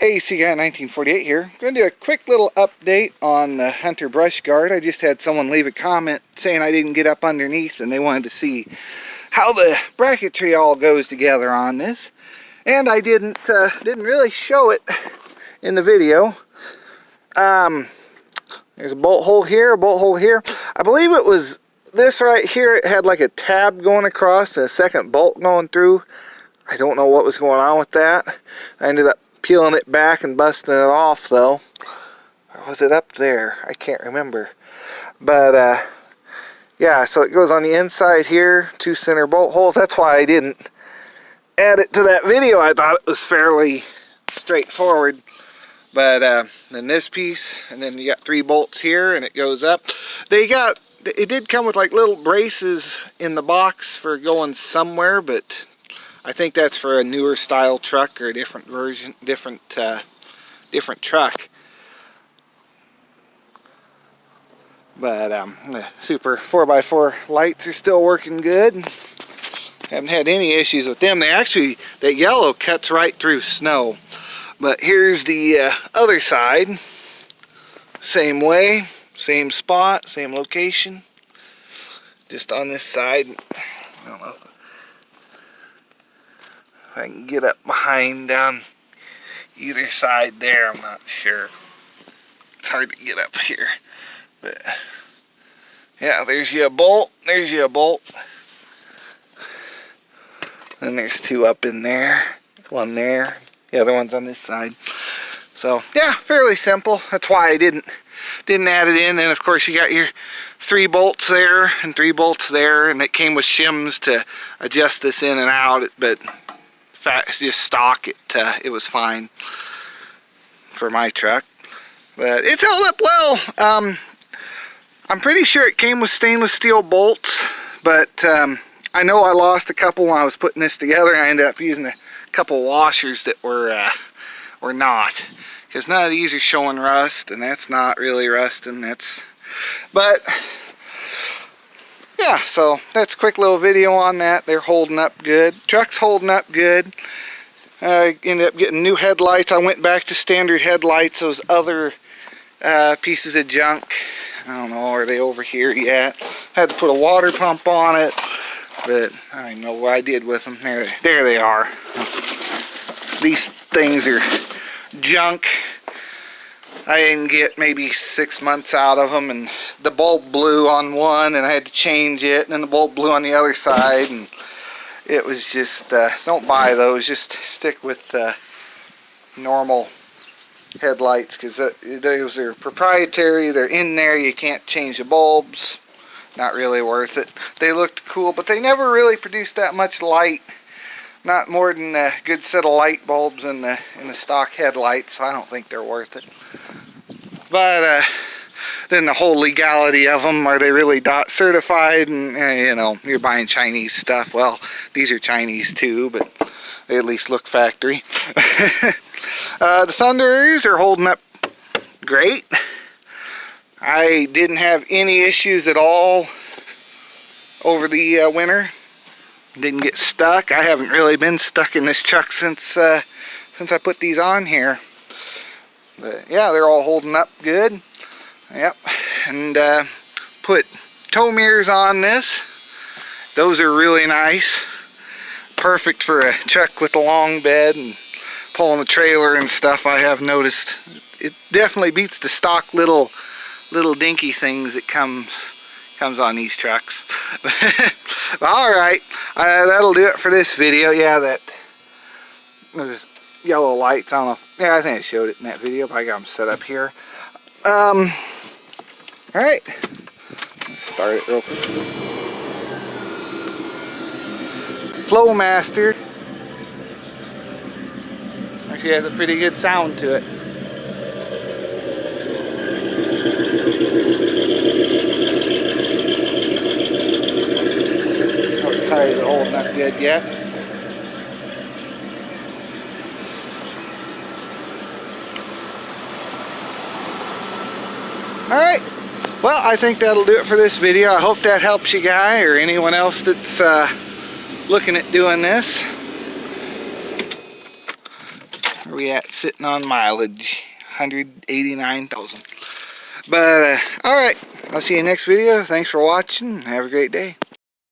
Hey, Sea Guy 1948 here. I'm going to do a quick little update on the Hunter brush guard. I just had someone leave a comment saying I didn't get up underneath and they wanted to see how the bracketry all goes together on this. And I didn't really show it in the video. There's a bolt hole here, a bolt hole here. I believe it was this right here. It had like a tab going across and a second bolt going through. I don't know what was going on with that. I ended up peeling it back and busting it off though. Or was it up there? I can't remember. But yeah, so it goes on the inside here, 2 center bolt holes. That's why I didn't add it to that video. I thought it was fairly straightforward. But then this piece, and then you got 3 bolts here, and it goes up. It did come with like little braces in the box for going somewhere, but I think that's for a newer style truck or a different version, different truck. But the Super 4x4 lights are still working good. Haven't had any issues with them. That yellow cuts right through snow. But here's the other side. Same way, same spot, same location. Just on this side. I don't know if I can get up behind down either side there. I'm not sure. It's hard to get up here. But yeah, there's you a bolt. There's you a bolt. Then there's 2 up in there. One there. The other one's on this side. So yeah, fairly simple. That's why I didn't add it in. And of course you got your 3 bolts there and 3 bolts there, and it came with shims to adjust this in and out. But just stock, it was fine for my truck. But it's held up well. I'm pretty sure it came with stainless steel bolts, but I know I lost a couple when I was putting this together. I ended up using a couple washers that were not, because none of these are showing rust, and that's not really rusting. But yeah, so that's a quick little video on that. They're holding up good. Truck's holding up good. I ended up getting new headlights. I went back to standard headlights. Those other pieces of junk, I don't know, are they over here yet? Had to put a water pump on it, but I don't know what I did with them. There they are. These things are junk. I didn't get maybe 6 months out of them, and the bulb blew on one and I had to change it, and then the bulb blew on the other side, and it was just, don't buy those. Just stick with normal headlights, because those are proprietary. They're in there. You can't change the bulbs. Not really worth it. They looked cool, but they never really produced that much light. Not more than a good set of light bulbs in the stock headlights, so I don't think they're worth it. But then the whole legality of them, are they really DOT certified? And you know, you're buying Chinese stuff. Well, these are Chinese too, but they at least look factory. The Thunderers are holding up great. I didn't have any issues at all over the winter. Didn't get stuck. I haven't really been stuck in this truck since I put these on here. But yeah, they're all holding up good. Yep. And put tow mirrors on this. Those are really nice. Perfect for a truck with a long bed and pulling a trailer and stuff. I have noticed it definitely beats the stock little dinky things that comes on these trucks. Alright, that'll do it for this video. Yeah, there's yellow lights. I don't know if, yeah, I think I showed it in that video, but I got them set up here. Alright, let's start it real quick. Flowmaster actually has a pretty good sound to it. Tires are holding up good yet. Alright, well, I think that'll do it for this video. I hope that helps you guy or anyone else that's looking at doing this. Where we at sitting on mileage? 189,000. But, alright. I'll see you next video. Thanks for watching. Have a great day.